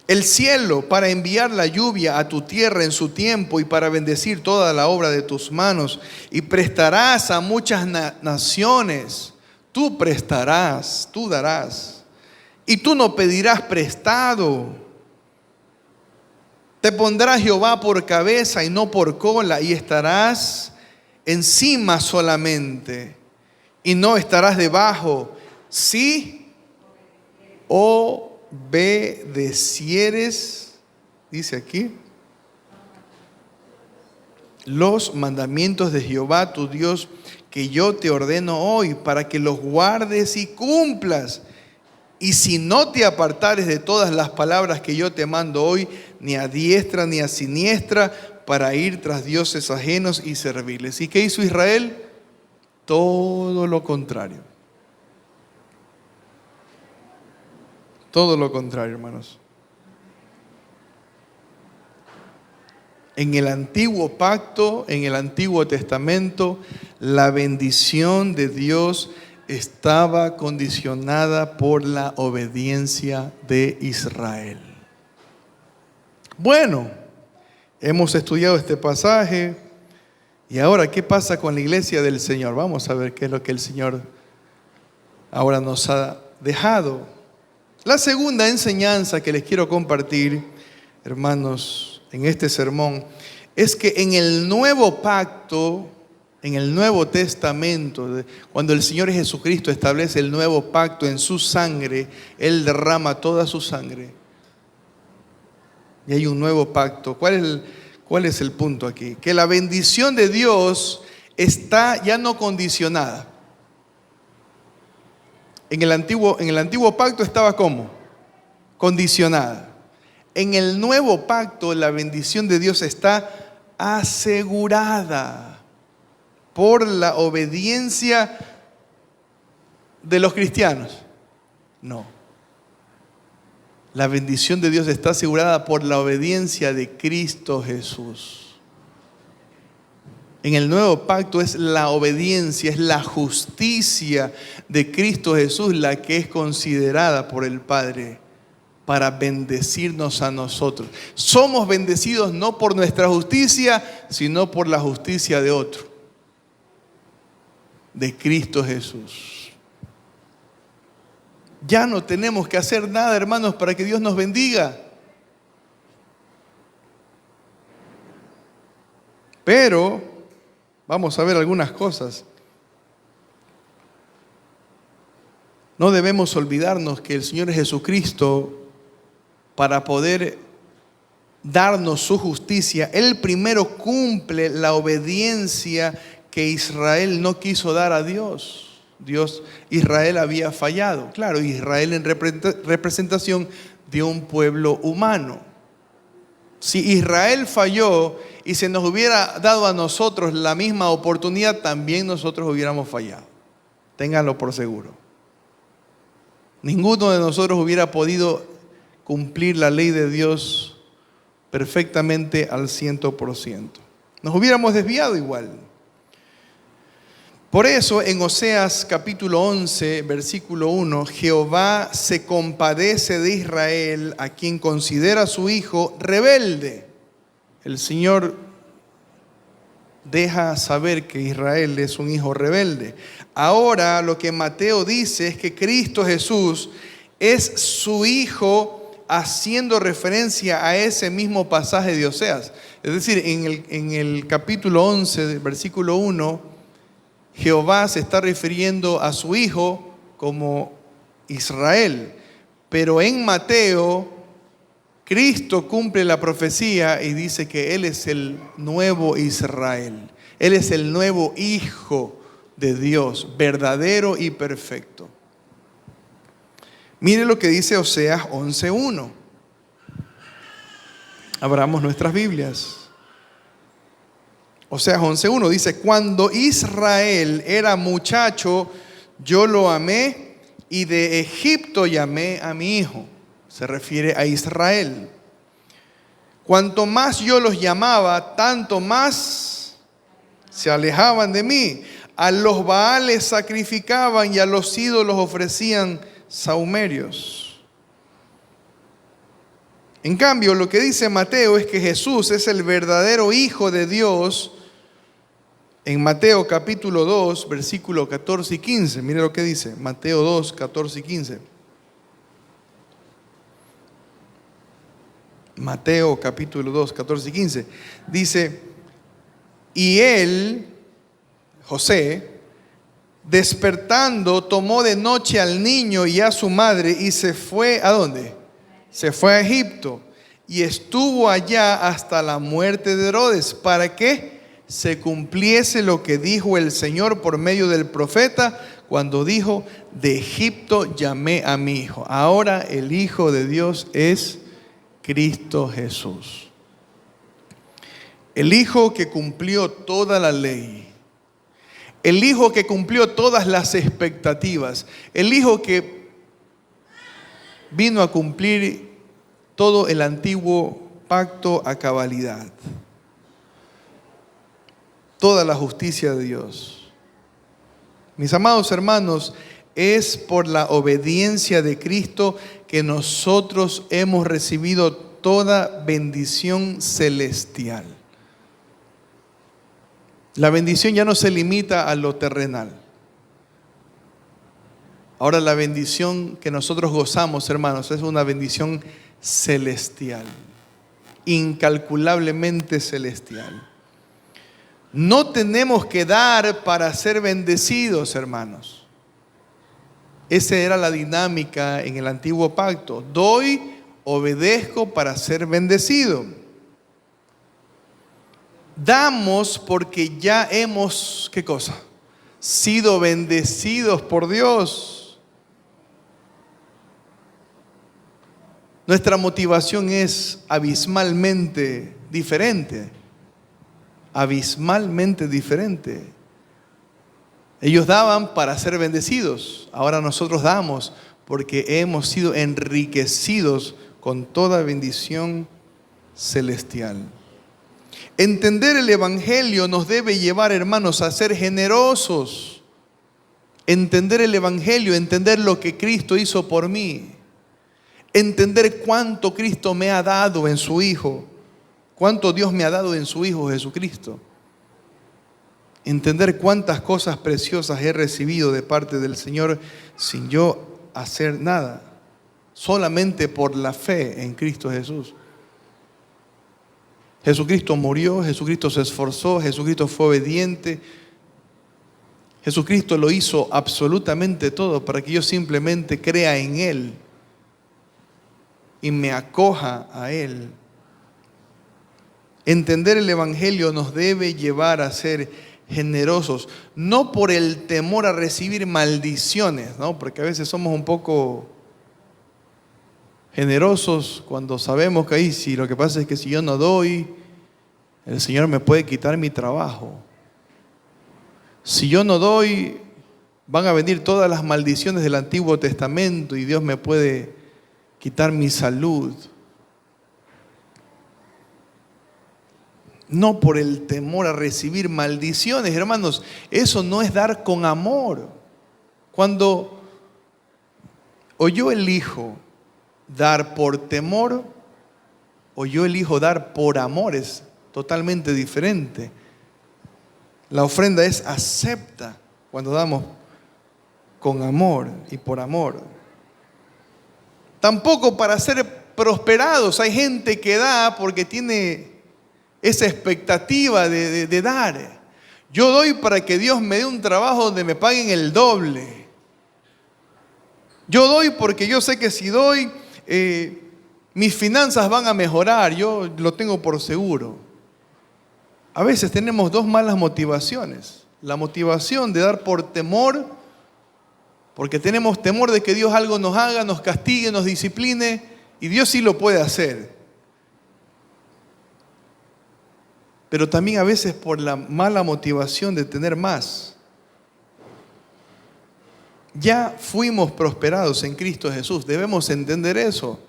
el cielo, para enviar la lluvia a tu tierra en su tiempo y para bendecir toda la obra de tus manos. Y prestarás a muchas naciones. Tú prestarás, tú darás, y tú no pedirás prestado. Te pondrá Jehová por cabeza y no por cola, y estarás encima solamente, y no estarás debajo, si obedecieres, dice aquí, los mandamientos de Jehová tu Dios, que yo te ordeno hoy, para que los guardes y cumplas. Y si no te apartares de todas las palabras que yo te mando hoy, ni a diestra ni a siniestra, para ir tras dioses ajenos y servirles. ¿Y qué hizo Israel? Todo lo contrario. Todo lo contrario, hermanos. En el antiguo pacto, en el Antiguo Testamento, la bendición de Dios estaba condicionada por la obediencia de Israel. Bueno, hemos estudiado este pasaje y ahora, ¿qué pasa con la iglesia del Señor? Vamos a ver qué es lo que el Señor ahora nos ha dejado. La segunda enseñanza que les quiero compartir, hermanos, en este sermón, es que en el nuevo pacto, en el Nuevo Testamento, cuando el Señor Jesucristo establece el nuevo pacto en su sangre, Él derrama toda su sangre. Y hay un nuevo pacto. ¿Cuál es el punto aquí? Que la bendición de Dios está ya no condicionada. En el antiguo pacto estaba ¿cómo? Condicionada. En el nuevo pacto la bendición de Dios está asegurada por la obediencia de los cristianos. No. La bendición de Dios está asegurada por la obediencia de Cristo Jesús. En el nuevo pacto es la obediencia, es la justicia de Cristo Jesús la que es considerada por el Padre para bendecirnos a nosotros. Somos bendecidos no por nuestra justicia, sino por la justicia de otro, de Cristo Jesús. Ya no tenemos que hacer nada, hermanos, para que Dios nos bendiga. Pero vamos a ver algunas cosas. No debemos olvidarnos que el Señor Jesucristo, para poder darnos su justicia, Él primero cumple la obediencia que Israel no quiso dar a Dios. Israel había fallado. Claro, Israel en representación de un pueblo humano. Si Israel falló y se nos hubiera dado a nosotros la misma oportunidad, también nosotros hubiéramos fallado. Ténganlo por seguro. Ninguno de nosotros hubiera podido cumplir la ley de Dios perfectamente al 100%. Nos hubiéramos desviado igual. Por eso en Oseas capítulo 11, versículo 1, Jehová se compadece de Israel, a quien considera su hijo rebelde. El Señor deja saber que Israel es un hijo rebelde. Ahora lo que Mateo dice es que Cristo Jesús es su hijo, haciendo referencia a ese mismo pasaje de Oseas. Es decir, en el capítulo 11, versículo 1, Jehová se está refiriendo a su hijo como Israel. Pero en Mateo, Cristo cumple la profecía y dice que Él es el nuevo Israel. Él es el nuevo hijo de Dios, verdadero y perfecto. Mire lo que dice Oseas 11:1. Abramos nuestras Biblias. Oseas 11:1 dice: cuando Israel era muchacho, yo lo amé, y de Egipto llamé a mi hijo. Se refiere a Israel. Cuanto más yo los llamaba, tanto más se alejaban de mí. A los Baales sacrificaban y a los ídolos ofrecían sahumerios. En cambio, lo que dice Mateo es que Jesús es el verdadero Hijo de Dios. En Mateo capítulo 2, versículo 14 y 15. Mire lo que dice, Mateo 2, 14 y 15. Mateo capítulo 2, 14 y 15. Dice: y él, José, despertando, tomó de noche al niño y a su madre y se fue, ¿a dónde? Se fue a Egipto y estuvo allá hasta la muerte de Herodes. ¿Para qué? Se cumpliese lo que dijo el Señor por medio del profeta, cuando dijo: de Egipto llamé a mi hijo. Ahora el Hijo de Dios es Cristo Jesús. El Hijo que cumplió toda la ley. El Hijo que cumplió todas las expectativas. El Hijo que vino a cumplir todo el antiguo pacto a cabalidad. Toda la justicia de Dios. Mis amados hermanos, es por la obediencia de Cristo que nosotros hemos recibido toda bendición celestial. La bendición ya no se limita a lo terrenal. Ahora la bendición que nosotros gozamos, hermanos, es una bendición celestial, incalculablemente celestial. No tenemos que dar para ser bendecidos, hermanos. Esa era la dinámica en el antiguo pacto. Doy, obedezco para ser bendecido. Damos porque ya hemos, ¿qué cosa? Sido bendecidos por Dios. Nuestra motivación es abismalmente diferente. Abismalmente diferente. Ellos daban para ser bendecidos. Ahora nosotros damos porque hemos sido enriquecidos con toda bendición celestial. Entender el Evangelio nos debe llevar, hermanos, a ser generosos. Entender el Evangelio, entender lo que Cristo hizo por mí. Entender cuánto Cristo me ha dado en su Hijo. Cuánto Dios me ha dado en su Hijo Jesucristo. Entender cuántas cosas preciosas he recibido de parte del Señor sin yo hacer nada. Solamente por la fe en Cristo Jesús. Jesucristo murió, Jesucristo se esforzó, Jesucristo fue obediente. Jesucristo lo hizo absolutamente todo para que yo simplemente crea en Él y me acoja a Él. Entender el Evangelio nos debe llevar a ser generosos, no por el temor a recibir maldiciones, ¿no? Porque a veces somos un poco generosos cuando sabemos que ahí sí, lo que pasa es que si yo no doy, el Señor me puede quitar mi trabajo. Si yo no doy, van a venir todas las maldiciones del Antiguo Testamento y Dios me puede quitar mi salud. No por el temor a recibir maldiciones, hermanos. Eso no es dar con amor. Cuando o yo elijo dar por temor o yo elijo dar por amor, es totalmente diferente. La ofrenda es acepta cuando damos con amor y por amor. Tampoco para ser prosperados. Hay gente que da porque tiene esa expectativa de dar. Yo doy para que Dios me dé un trabajo donde me paguen el doble. Yo doy porque yo sé que si doy, mis finanzas van a mejorar. Yo lo tengo por seguro. A veces tenemos dos malas motivaciones. La motivación de dar por temor, porque tenemos temor de que Dios algo nos haga, nos castigue, nos discipline, y Dios sí lo puede hacer. Pero también a veces por la mala motivación de tener más. Ya fuimos prosperados en Cristo Jesús. Debemos entender eso.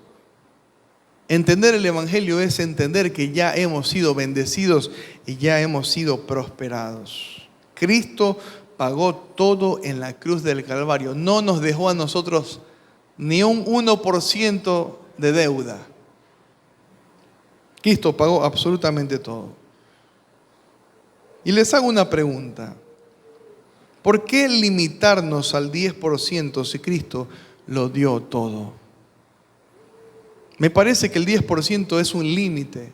Entender el Evangelio es entender que ya hemos sido bendecidos y ya hemos sido prosperados. Cristo pagó todo en la cruz del Calvario. No nos dejó a nosotros ni un 1% de deuda. Cristo pagó absolutamente todo. Y les hago una pregunta. ¿Por qué limitarnos al 10% si Cristo lo dio todo? Me parece que el 10% es un límite.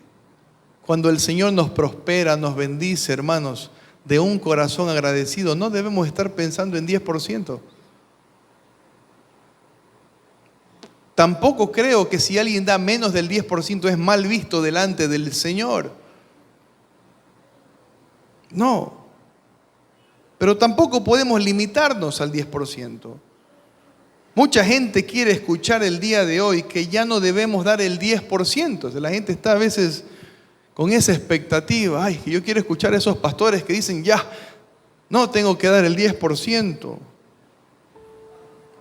Cuando el Señor nos prospera, nos bendice, hermanos, de un corazón agradecido, no debemos estar pensando en 10%. Tampoco creo que si alguien da menos del 10% es mal visto delante del Señor. No. Pero tampoco podemos limitarnos al 10%. Mucha gente quiere escuchar el día de hoy que ya no debemos dar el 10%. O sea, la gente está a veces con esa expectativa. Ay, que yo quiero escuchar a esos pastores que dicen, ya, no tengo que dar el 10%.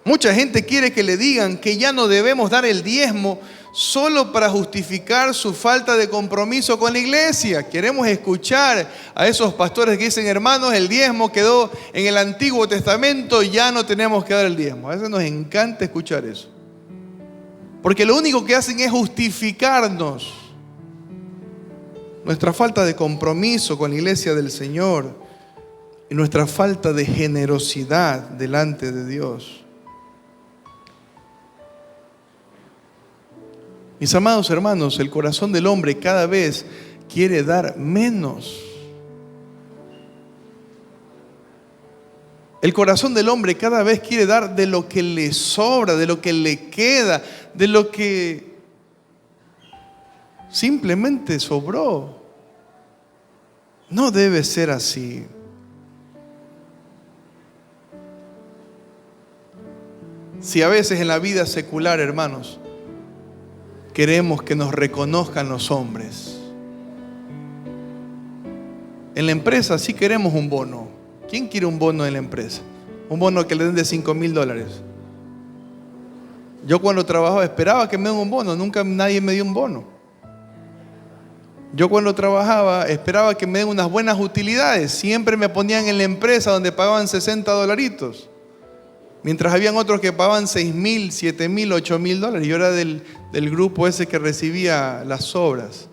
Mucha gente quiere que le digan que ya no debemos dar el diezmo solo para justificar su falta de compromiso con la iglesia. Queremos escuchar a esos pastores que dicen, hermanos, el diezmo quedó en el Antiguo Testamento, ya no tenemos que dar el diezmo. A veces nos encanta escuchar eso. Porque lo único que hacen es justificarnos nuestra falta de compromiso con la iglesia del Señor y nuestra falta de generosidad delante de Dios. Mis amados hermanos, el corazón del hombre cada vez quiere dar menos. El corazón del hombre cada vez quiere dar de lo que le sobra, de lo que le queda, de lo que simplemente sobró. No debe ser así. Si a veces en la vida secular, hermanos, queremos que nos reconozcan los hombres. En la empresa sí queremos un bono. ¿Quién quiere un bono en la empresa? Un bono que le den de $5,000. Yo cuando trabajaba esperaba que me den un bono, nunca nadie me dio un bono. Yo cuando trabajaba esperaba que me den unas buenas utilidades, siempre me ponían en la empresa donde pagaban $60, mientras habían otros que pagaban $6,000, $7,000, $8,000. Yo era del grupo ese que recibía las sobras.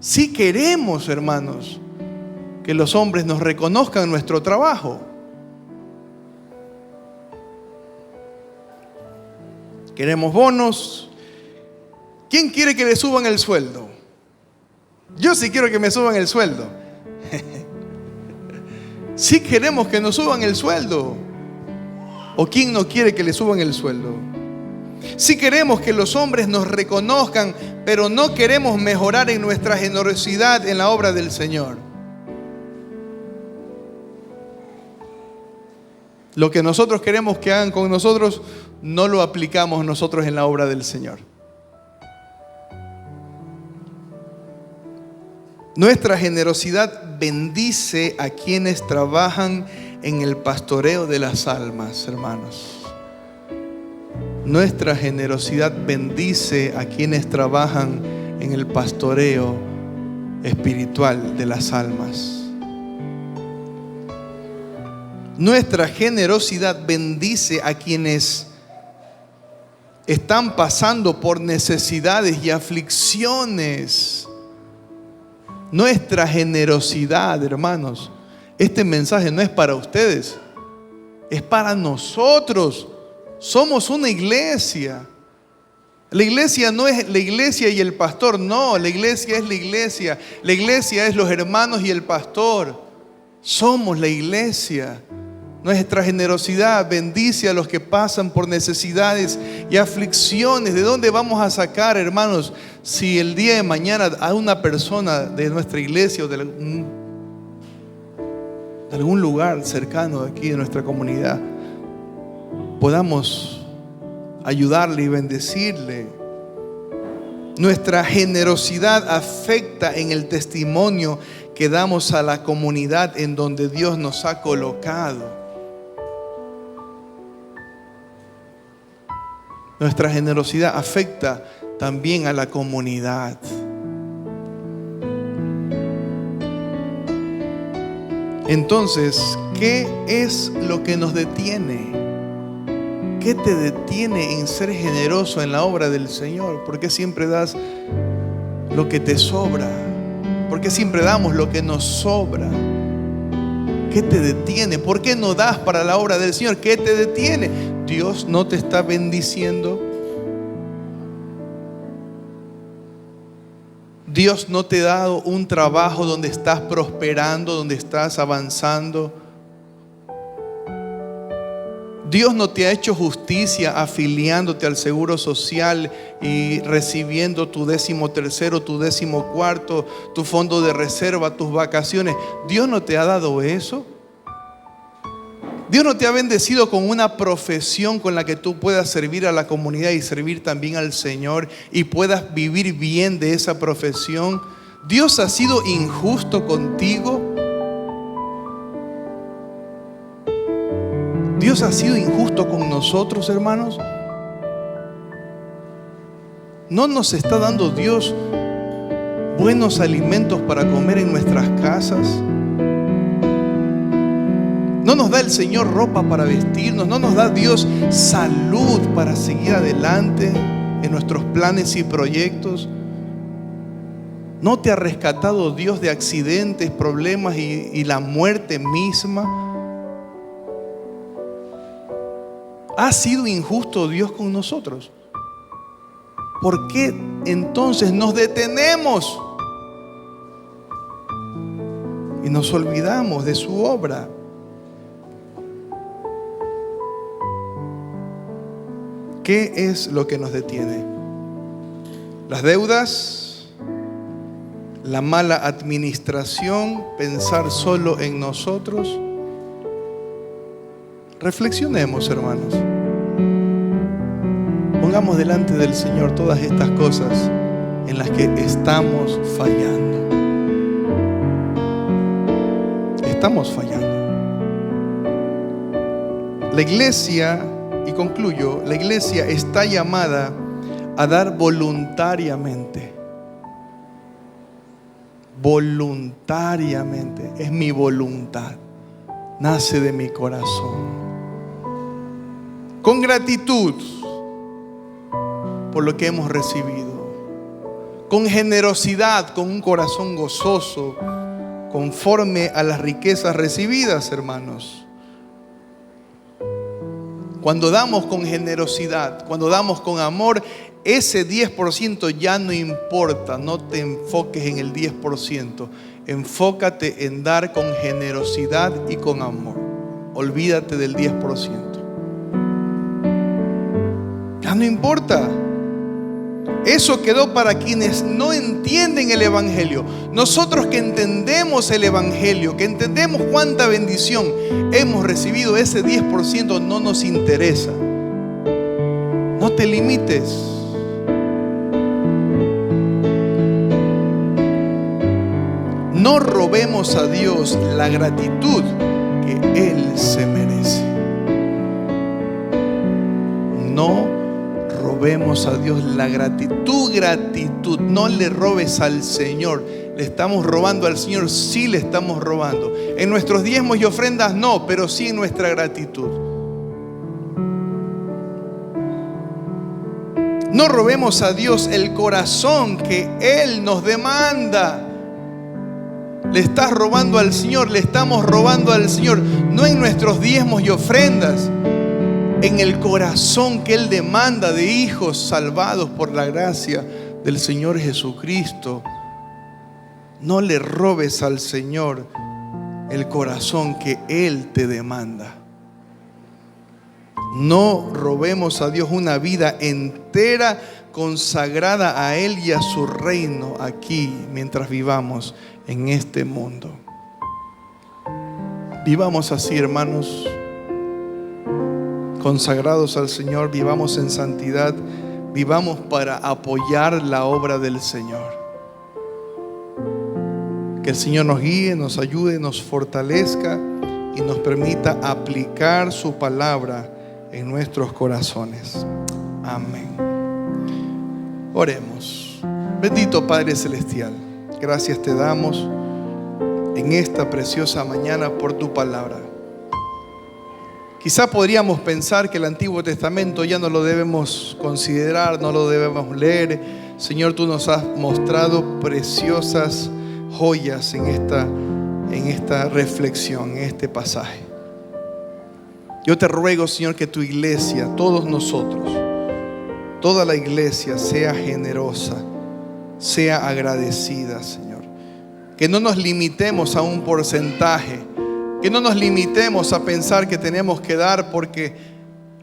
Si queremos, hermanos, que los hombres nos reconozcan nuestro trabajo. Queremos bonos. ¿Quién quiere que le suban el sueldo? Yo sí quiero que me suban el sueldo. Sí queremos que nos suban el sueldo. ¿O quién no quiere que le suban el sueldo? Sí queremos que los hombres nos reconozcan, pero no queremos mejorar en nuestra generosidad en la obra del Señor. Lo que nosotros queremos que hagan con nosotros, no lo aplicamos nosotros en la obra del Señor. Nuestra generosidad bendice a quienes trabajan en el pastoreo de las almas, hermanos. Nuestra generosidad bendice a quienes trabajan en el pastoreo espiritual de las almas. Nuestra generosidad bendice a quienes están pasando por necesidades y aflicciones. Nuestra generosidad, hermanos, este mensaje no es para ustedes, es para nosotros. Somos una iglesia. La iglesia no es la iglesia y el pastor, no, la iglesia es la iglesia. La iglesia es los hermanos y el pastor. Somos la iglesia. Nuestra generosidad bendice a los que pasan por necesidades y aflicciones. ¿De dónde vamos a sacar, hermanos, si el día de mañana a una persona de nuestra iglesia o de algún lugar cercano de aquí de nuestra comunidad podamos ayudarle y bendecirle? Nuestra generosidad afecta en el testimonio que damos a la comunidad en donde Dios nos ha colocado. Nuestra generosidad afecta también a la comunidad. Entonces, ¿qué es lo que nos detiene? ¿Qué te detiene en ser generoso en la obra del Señor? ¿Por qué siempre das lo que te sobra? ¿Por qué siempre damos lo que nos sobra? ¿Qué te detiene? ¿Por qué no das para la obra del Señor? ¿Qué te detiene? ¿Dios no te está bendiciendo? ¿Dios no te ha dado un trabajo donde estás prosperando, donde estás avanzando? ¿Dios no te ha hecho justicia afiliándote al seguro social y recibiendo tu 13º, tu 14º, tu fondo de reserva, tus vacaciones? ¿Dios no te ha dado eso? ¿Dios no te ha bendecido con una profesión con la que tú puedas servir a la comunidad y servir también al Señor y puedas vivir bien de esa profesión? ¿Dios ha sido injusto contigo? ¿Dios ha sido injusto con nosotros, hermanos? ¿No nos está dando Dios buenos alimentos para comer en nuestras casas? ¿No nos da el Señor ropa para vestirnos? ¿No nos da Dios salud para seguir adelante en nuestros planes y proyectos? ¿No te ha rescatado Dios de accidentes, problemas y la muerte misma? ¿Ha sido injusto Dios con nosotros? ¿Por qué entonces nos detenemos y nos olvidamos de su obra? ¿Qué es lo que nos detiene? ¿Las deudas? ¿La mala administración? ¿Pensar solo en nosotros? Reflexionemos, hermanos. Pongamos delante del Señor todas estas cosas en las que estamos fallando. Estamos fallando. La iglesia, y concluyo, la iglesia está llamada a dar voluntariamente. Voluntariamente. Es mi voluntad. Nace de mi corazón. Con gratitud por lo que hemos recibido. Con generosidad, con un corazón gozoso, conforme a las riquezas recibidas, hermanos. Cuando damos con generosidad, cuando damos con amor, ese 10% ya no importa. No te enfoques en el 10%. Enfócate en dar con generosidad y con amor. Olvídate del 10%. Ya no importa. Eso quedó para quienes no entienden el Evangelio. Nosotros que entendemos el Evangelio, que entendemos cuánta bendición hemos recibido, ese 10% no nos interesa. No te limites. No robemos a Dios la gratitud que Él se merece. No robemos a Dios la gratitud. Tu gratitud, no le robes al Señor. ¿Le estamos robando al Señor? Sí, le estamos robando. En nuestros diezmos y ofrendas no, pero sí en nuestra gratitud. No robemos a Dios el corazón que Él nos demanda. Le estás robando al Señor, le estamos robando al Señor, no en nuestros diezmos y ofrendas, en el corazón que Él demanda de hijos salvados por la gracia del Señor Jesucristo. No le robes al Señor el corazón que Él te demanda. No robemos a Dios una vida entera consagrada a Él y a su reino aquí mientras vivamos en este mundo. Vivamos así, hermanos, consagrados al Señor, vivamos en santidad, vivamos para apoyar la obra del Señor. Que el Señor nos guíe, nos ayude, nos fortalezca y nos permita aplicar su palabra en nuestros corazones. Amén. Oremos. Bendito Padre Celestial, gracias te damos en esta preciosa mañana por tu palabra. Quizá podríamos pensar que el Antiguo Testamento ya no lo debemos considerar, no lo debemos leer. Señor, tú nos has mostrado preciosas joyas en esta reflexión, en este pasaje. Yo te ruego, Señor, que tu iglesia, todos nosotros, toda la iglesia sea generosa, sea agradecida, Señor. Que no nos limitemos a un porcentaje, que no nos limitemos a pensar que tenemos que dar porque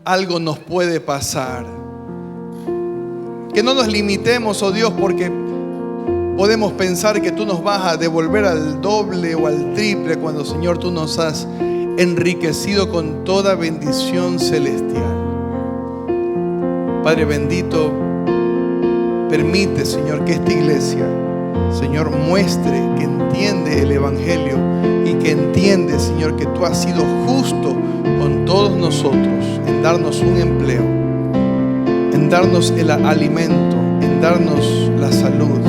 algo nos puede pasar. Que no nos limitemos, oh Dios, porque podemos pensar que tú nos vas a devolver al doble o al triple cuando, Señor, tú nos has enriquecido con toda bendición celestial. Padre bendito, permite, Señor, que esta iglesia, Señor, muestre que entiende el Evangelio y que entiende, Señor, que tú has sido justo con todos nosotros en darnos un empleo, en darnos el alimento, en darnos la salud,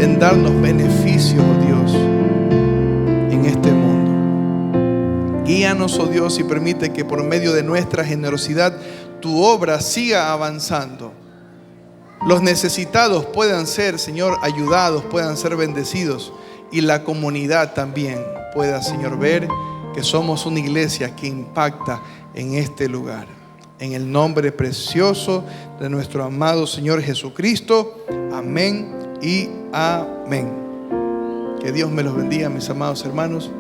en darnos beneficios, oh Dios, en este mundo. Guíanos, oh Dios, y permite que por medio de nuestra generosidad tu obra siga avanzando. Los necesitados puedan ser, Señor, ayudados, puedan ser bendecidos, y la comunidad también pueda, Señor, ver que somos una iglesia que impacta en este lugar. En el nombre precioso de nuestro amado Señor Jesucristo. Amén y amén. Que Dios me los bendiga, mis amados hermanos.